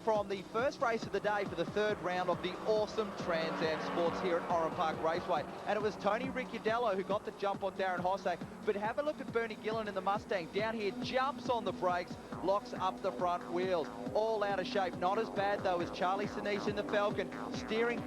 from the first race of the day for the third round of the awesome Trans Am Sports here at Oran Park Raceway. And it was Tony Ricciardello who got the jump on Darren Hossack. But have a look at Bernie Gillen in the Mustang. Down here, jumps on the brakes, locks up the front wheels. All out of shape. Not as bad, though, as Charlie Sinise in the Falcon. Steering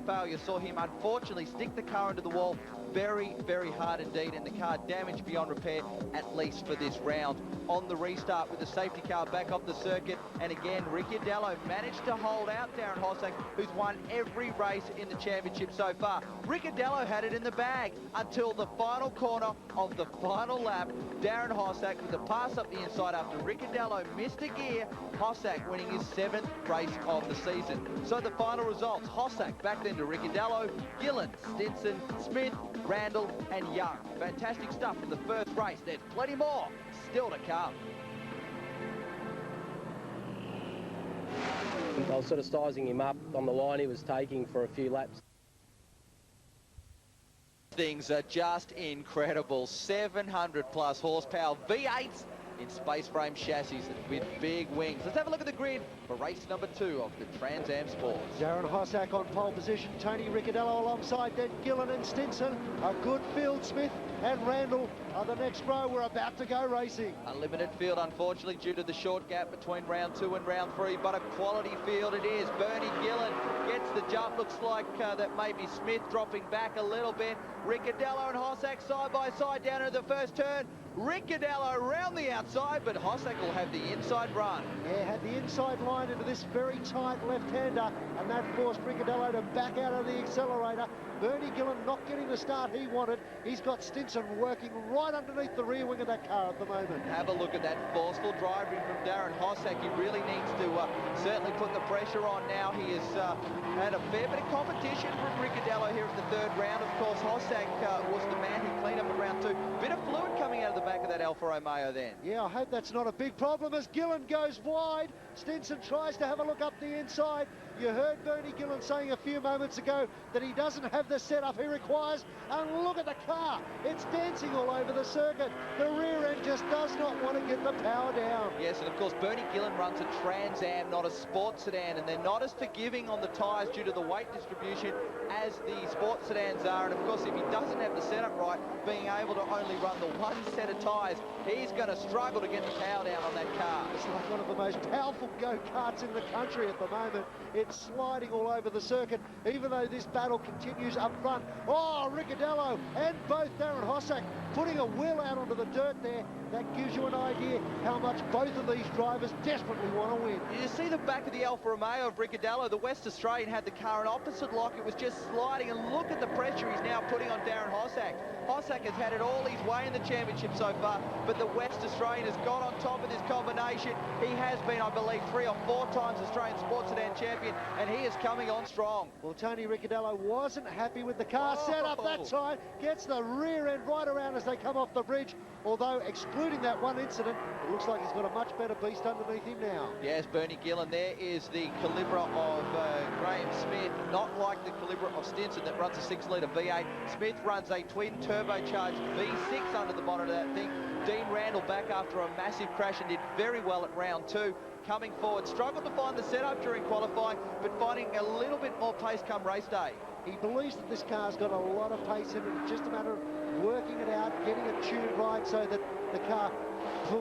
failure saw him, unfortunately, stick the car into the wall. Very, very hard indeed, and the car damaged beyond repair, at least for this round. On the restart with the safety car back off the circuit, and again, Ricciardello managed to hold out Darren Hossack, who's won every race in the championship so far. Ricciardello had it in the bag until the final corner of the final lap. Darren Hossack with the pass up the inside after Ricciardello missed a gear. Hossack winning his 7th race of the season. So the final results, Hossack back then to Ricciardello, Gillen, Stinson, Smith, Randall and Young. Fantastic stuff in the first race. There's plenty more still to come. I was sort of sizing him up on the line he was taking for a few laps. Things are just incredible. 700 plus horsepower V8s in space frame chassis with big wings. Let's have a look at the grid for race number 2 of the Trans Am Sports. Darren Hossack on pole position, Tony Ricciardello alongside then Gillen and Stinson. A good field, Smith and Randall are the next row. We're about to go racing. A limited field, unfortunately, due to the short gap between round 2 and round 3, but a quality field it is. Bernie Gillen gets the jump. Looks like that may be Smith dropping back a little bit. Ricciardello and Hossack side by side down into the first turn. Ricciardello around the outside, but Hossack will have the inside run. Yeah, had the inside line into this very tight left-hander, and that forced Ricciardello to back out of the accelerator. Bernie Gillen not getting the start he wanted. He's got Stinson working right underneath the rear wing of that car at the moment. Have a look at that forceful driving from Darren Hossack. He really needs to certainly put the pressure on now. He has had a fair bit of competition from Ricciardello here at the third round. Of course, Hossack was the man who cleaned up at round 2. Bit of fluid coming out of the back of that Alfa Romeo then. Yeah, I hope that's not a big problem as Gillen goes wide. Stinson tries to have a look up the inside. You heard Bernie Gillen saying a few moments ago that he doesn't have the setup he requires. And look at the car. It's dancing all over the circuit. The rear end just does not want to get the power down. Yes, and of course, Bernie Gillen runs a Trans Am, not a sports sedan, and they're not as forgiving on the tyres due to the weight distribution as the sports sedans are. And of course, if he doesn't have the setup right, being able to only run the one set of tyres, he's going to struggle to get the power down on that car. It's like one of the most powerful go-karts in the country at the moment. It's sliding all over the circuit, even though this battle continues up front. Oh, Ricciardello and both Darren Hossack putting a wheel out onto the dirt there. That gives you an idea how much both of these drivers desperately want to win. You see the back of the Alfa Romeo of Ricciardello. The West Australian had the car in opposite lock. It was just sliding, and look at the pressure he's now putting on Darren Hossack. Hossack has had it all his way in the championship so far, but the West Australian has got on top of this combination. He has been, I believe, 3 or 4 times Australian Sports Sedan champion, and he is coming on strong. Well, Tony Ricciardello wasn't happy with the car setup that time. Gets the rear end right around as they come off the bridge. Although, excluding that one incident, it looks like he's got a much better beast underneath him now. Yes, Bernie Gillen, there is the Calibra of Graham Smith, not like the Calibra of Stinson that runs a 6-litre V8. Smith runs a twin turbocharged V6 under the bonnet of that thing. Dean Randall back after a massive crash and did very well at round 2. Coming forward, struggled to find the setup during qualifying, but finding a little bit more pace come race day. He believes that this car's got a lot of pace in it. It's just a matter of working it out, getting it tuned right so that the car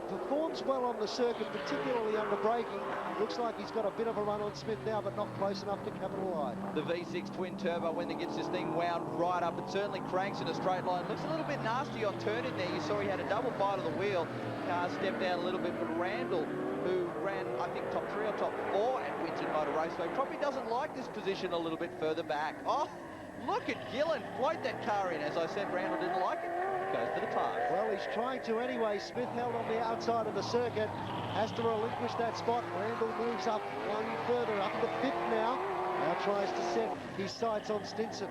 performs well on the circuit, particularly under braking. Looks like he's got a bit of a run on Smith now, but not close enough to capitalise. The V6 twin turbo, when it gets this thing wound right up, it certainly cranks in a straight line. Looks a little bit nasty on turning there. You saw he had a double bite of the wheel. Car stepped down a little bit, but Randall, who ran, I think, top 3 or top 4 at Winton Motor Raceway, probably doesn't like this position a little bit further back. Oh, look at Gillen float that car in. As I said, Randall didn't like it. Goes for the pass. Well, he's trying to anyway. Smith held on the outside of the circuit. Has to relinquish that spot. Randall moves up one further, up to 5th now. Now tries to set his sights on Stinson.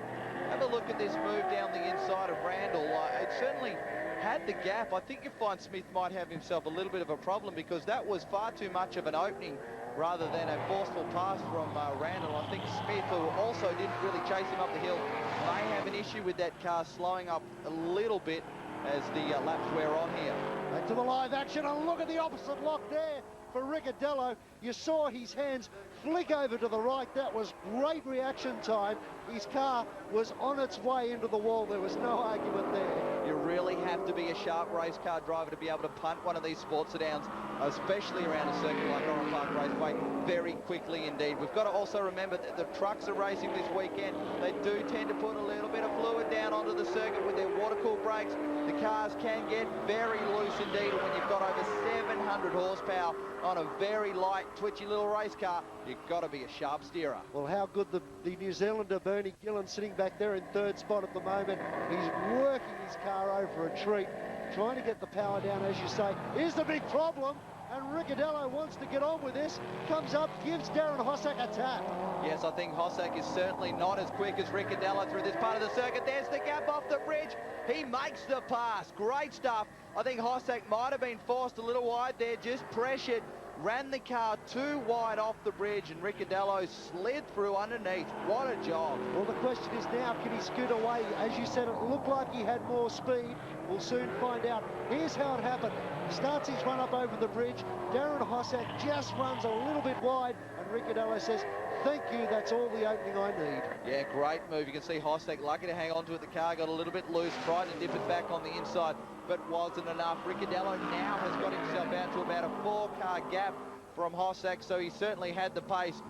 Have a look at this move down the inside of Randall. It certainly had the gap. I think you find Smith might have himself a little bit of a problem because that was far too much of an opening rather than a forceful pass from Randall. I think Smith, who also didn't really chase him up the hill, may have an issue with that car slowing up a little bit as the laps wear on here. Back to the live action, and look at the opposite lock there. for Ricciardello. You saw his hands flick over to the right. That was great reaction time. His car was on its way into the wall. There was no argument there. You really have to be a sharp race car driver to be able to punt one of these sports sedans, especially around a circuit like Oran Park Raceway, very quickly indeed. We've got to also remember that the trucks are racing this weekend. They do tend to put a little bit of fluid down onto the circuit with their water-cooled brakes. The cars can get very loose indeed, and when you've got over 700 horsepower on a very light, twitchy little race car, you've got to be a sharp steerer. Well, how good the New Zealander Bernie Gillen sitting back there in third spot at the moment. He's working his car over a treat, trying to get the power down, as you say. Here's the big problem, and Ricciardello wants to get on with this. Comes up, gives Darren Hossack a tap. Yes, I think Hossack is certainly not as quick as Ricciardello through this part of the circuit. There's the gap off the bridge. He makes the pass. Great stuff. I think Hossack might have been forced a little wide there, just pressured. Ran the car too wide off the bridge, and Ricciardello slid through underneath. What a job. Well, the question is now, can he scoot away? As you said, it looked like he had more speed. We'll soon find out. Here's how it happened. Starts his run up over the bridge. Darren Hossack just runs a little bit wide, and Ricciardello says, thank you, that's all the opening I need. Yeah, great move. You can see Hossack lucky to hang on to it. The car got a little bit loose, tried to dip it back on the inside, but wasn't enough. Ricciardello now has got himself out to about a 4-car gap from Hossack, so he certainly had the pace.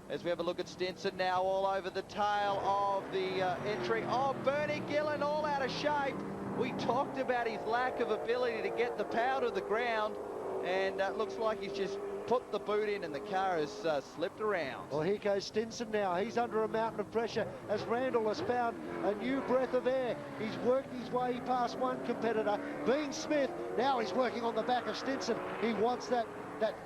As we have a look at Stinson now all over the tail of the entry. Oh, Bernie Gillen all out of shape. We talked about his lack of ability to get the power to the ground, and it looks like he's just put the boot in and the car has slipped around. Well, here goes Stinson now. He's under a mountain of pressure as Randall has found a new breath of air. He's worked his way past one competitor, Bean Smith. Now he's working on the back of Stinson. He wants that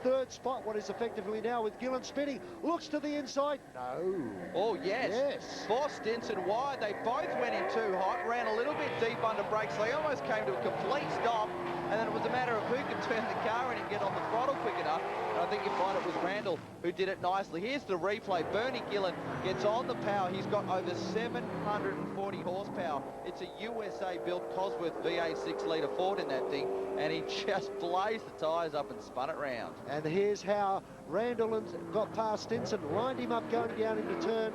third spot, what is effectively now with Gillen spinning. Looks to the inside. No. Oh, yes. For Stinson wide. They both went in too hot, ran a little bit deep under brakes. They almost came to a complete stop, and then it was a matter of who could turn the car in and get on the throttle quick enough. And I think you find it was Randall who did it nicely. Here's the replay. Bernie Gillen gets on the power. He's got over 740 horsepower. It's a USA-built Cosworth V8 6-litre Ford in that thing, and he just blazed the tyres up and spun it round. And here's how Randall got past Stinson, lined him up going down into turn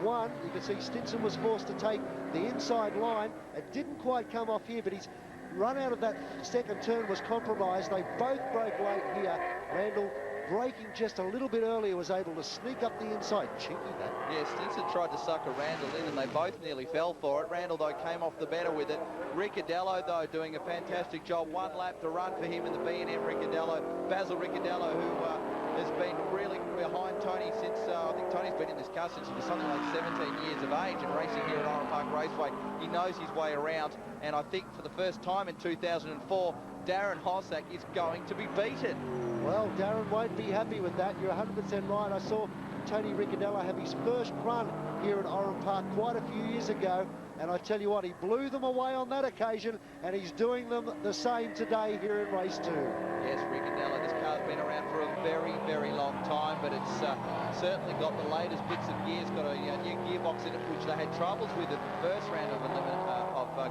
one. You can see Stinson was forced to take the inside line. It didn't quite come off here, but he's run out of that second turn was compromised. They both broke late here. Randall, braking just a little bit earlier, was able to sneak up the inside. Cheeky, that. Yeah, Stinson tried to sucker Randall in, and they both nearly fell for it. Randall, though, came off the better with it. Ricciardello, though, doing a fantastic job. 1 lap to run for him in the B&M Ricciardello. Basil Ricciardello, who has been really behind Tony since, I think Tony's been in this car since he was something like 17 years of age and racing here at Oran Park Raceway. He knows his way around, and I think for the first time in 2004, Darren Hossack is going to be beaten. Well, Darren won't be happy with that. You're 100% right. I saw Tony Ricciardello have his first run here at Oran Park quite a few years ago, and I tell you what, he blew them away on that occasion, and he's doing them the same today here in race 2. Yes, Ricciardello, this car's been around for a very, very long time, but it's certainly got the latest bits of gears, got a new gearbox in it, which they had troubles with at the first round of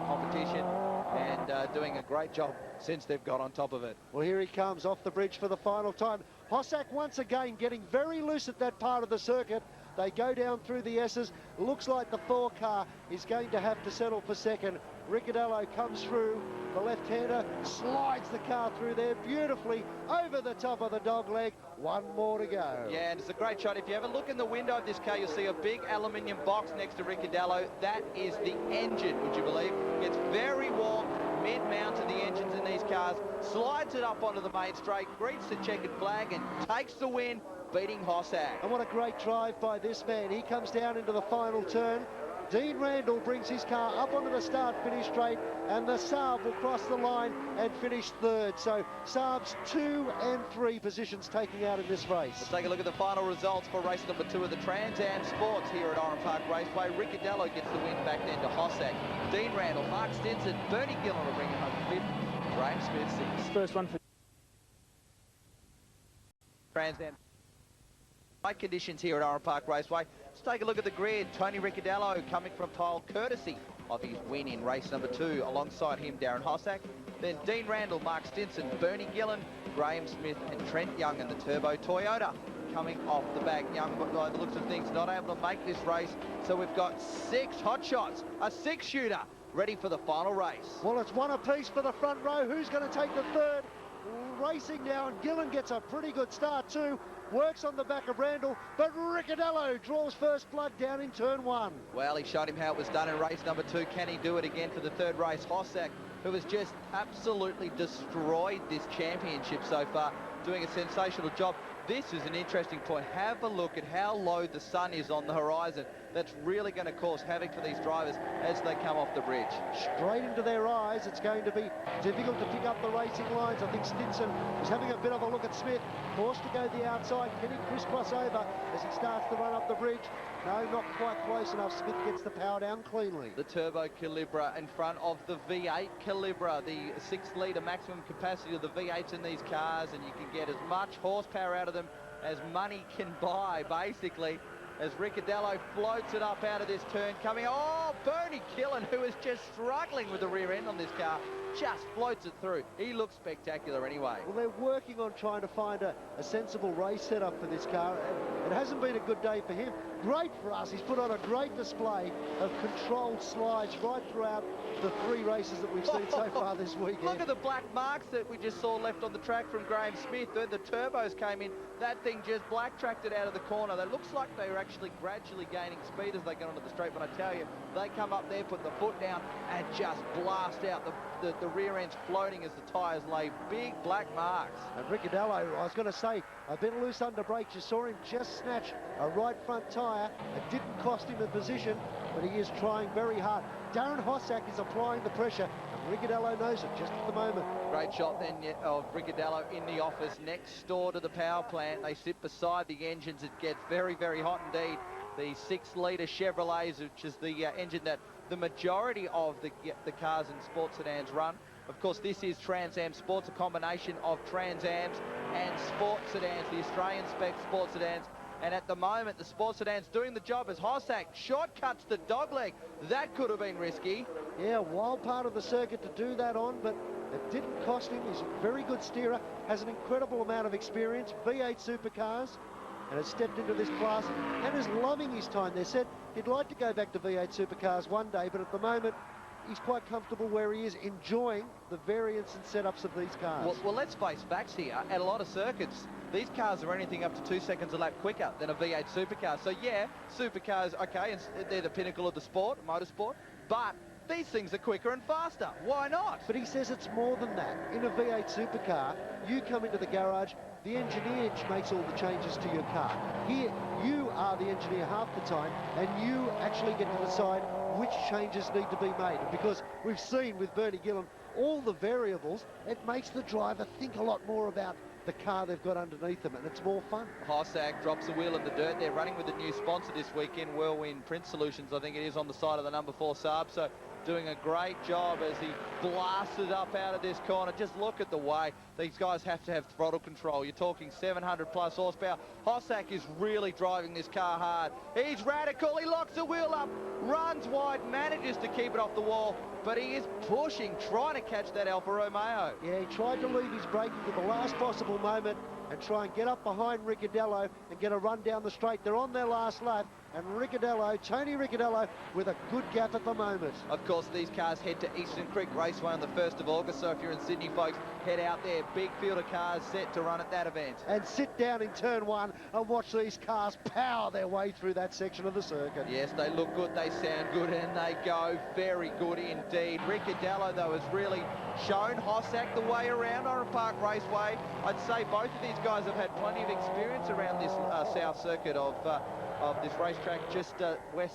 competition, and doing a great job since they've got on top of it. Well, here he comes off the bridge for the final time. Hossack once again getting very loose at that part of the circuit. They go down through the S's. Looks like the 4 car is going to have to settle for second. Ricciardello comes through. The left-hander slides the car through there beautifully over the top of the dog leg. 1 more to go. Yeah, and it's a great shot. If you ever look in the window of this car, you'll see a big aluminium box next to Ricciardello. That is the engine, would you believe? It's very warm. Mid-mounted the engines in these cars, slides it up onto the main straight, greets the checkered flag, and takes the win, beating Hossack. And what a great drive by this man. He comes down into the final turn. Dean Randall brings his car up onto the start-finish straight, and the Saab will cross the line and finish third. So Saab's 2 and 3 positions taking out in this race. Let's take a look at the final results for race number 2 of the Trans Am Sports here at Oran Park Raceway. Ricciardello gets the win back then to Hossack. Dean Randall, Mark Stinson, Bernie Gillen will bring it home 5th. Graham Smith 6th. First one for Trans Am. Light conditions here at Oran Park Raceway. Let's take a look at the grid. Tony Ricciardello coming from pole courtesy of his win in race number 2. Alongside him, Darren Hossack. Then Dean Randall, Mark Stinson, Bernie Gillen, Graham Smith and Trent Young in the turbo. Toyota coming off the back. Young, by the looks of things, not able to make this race. So we've got 6 hot shots, a 6-shooter, ready for the final race. Well, it's one apiece for the front row. Who's going to take the third? Racing now, and Gillen gets a pretty good start too. Works on the back of Randall, but Ricciardello draws first blood down in turn 1. Well, he showed him how it was done in race number 2. Can he do it again for the third race? Hossack, who has just absolutely destroyed this championship so far, doing a sensational job. This is an interesting point. Have a look at how low the sun is on the horizon. That's really going to cause havoc for these drivers as they come off the bridge. Straight into their eyes. It's going to be difficult to pick up the racing lines. I think Stinson is having a bit of a look at Smith. Forced to go the outside. Can he crisscross over as he starts to run up the bridge? No, not quite close enough. Smith gets the power down cleanly. The Turbo Calibra in front of the V8 Calibra, the 6-litre maximum capacity of the V8s in these cars, and you can get as much horsepower out of them as money can buy, basically, as Ricciardello floats it up out of this turn, coming, oh, Bernie Killen, who is just struggling with the rear end on this car, just floats it through. He looks spectacular anyway. Well, they're working on trying to find a sensible race setup for this car. It hasn't been a good day for him. Great for us. He's put on a great display of controlled slides right throughout the 3 races that we've seen so far this weekend. Look at the black marks that we just saw left on the track from Graham Smith. When the turbos came in, that thing just black-tracked it out of the corner. That looks like they were actually gradually gaining speed as they get onto the straight, but I tell you, they come up there, put the foot down, and just blast out. The rear end's floating as the tyres lay big black marks. And Ricciardello, I was going to say, a bit loose under brakes. You saw him just snatch a right front tyre. It didn't cost him a position, but he is trying very hard. Darren Hossack is applying the pressure, and Ricciardello knows it just at the moment. Great shot then of Ricciardello in the office next door to the power plant. They sit beside the engines. It gets very, very hot indeed. The 6-litre Chevrolets, which is the engine that the majority of the cars in sports sedans run. Of course, this is Trans Am Sports, a combination of Trans Ams and sports sedans, the Australian spec sports sedans. And at the moment, the sports sedan's doing the job as Hossack shortcuts the dogleg. That could have been risky. Yeah, wild part of the circuit to do that on, but it didn't cost him. He's a very good steerer, has an incredible amount of experience, V8 supercars, and has stepped into this class and is loving his time. They said he'd like to go back to V8 supercars one day, but at the moment, he's quite comfortable where he is, enjoying the variants and setups of these cars. Well, let's face facts here. At a lot of circuits, these cars are anything up to 2 seconds a lap quicker than a V8 supercar. So yeah, supercars, okay, and they're the pinnacle of the sport, motorsport, but these things are quicker and faster. Why not? But he says it's more than that. In a V8 supercar, you come into the garage, the engineer makes all the changes to your car. Here, you are the engineer half the time, and you actually get to decide which changes need to be made. And because we've seen with Bernie Gillen all the variables, it makes the driver think a lot more about the car they've got underneath them, and it's more fun. Hossack drops the wheel in the dirt. They're running with a new sponsor this weekend, Whirlwind Print Solutions, I think it is, on the side of the number 4 Saab. So doing a great job as he blasted up out of this corner. Just look at the way these guys have to have throttle control. You're talking 700 plus horsepower. Hossack is really driving this car hard. He's radical. He locks the wheel up, runs wide, manages to keep it off the wall, but he is pushing, trying to catch that Alfa Romeo. Yeah, he tried to leave his braking to the last possible moment and try and get up behind Ricciardello and get a run down the straight. They're on their last lap, and Tony Ricciardello, with a good gap at the moment. Of course, these cars head to Eastern Creek Raceway on the 1st of August, so if you're in Sydney, folks, head out there. Big field of cars set to run at that event. And sit down in turn 1 and watch these cars power their way through that section of the circuit. Yes, they look good, they sound good, and they go very good indeed. Ricciardello, though, has really shown Hossack the way around Oran Park Raceway. I'd say both of these guys have had plenty of experience around this south circuit of this racetrack, just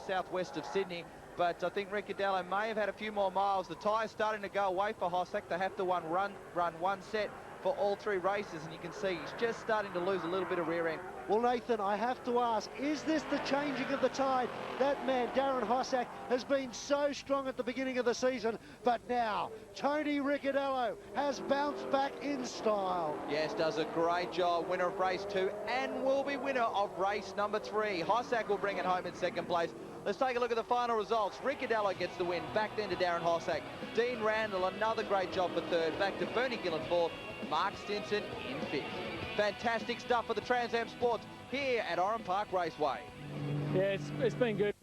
southwest of Sydney. But I think Ricciardello may have had a few more miles. The tyre's starting to go away for Hossack. They have to run one set for all 3 races, and you can see he's just starting to lose a little bit of rear end. Well, Nathan, I have to ask, is this the changing of the tide? That man, Darren Hossack, has been so strong at the beginning of the season, but now Tony Ricciardello has bounced back in style. Yes, does a great job. Winner of race 2 and will be winner of race number 3. Hossack will bring it home in 2nd place. Let's take a look at the final results. Ricciardello gets the win, back then to Darren Hossack. Dean Randall, another great job for 3rd, back to Bernie Gillen 4th. Mark Stinson in fifth. Fantastic stuff for the Trans Am Sports here at Oran Park Raceway. Yeah, it's been good.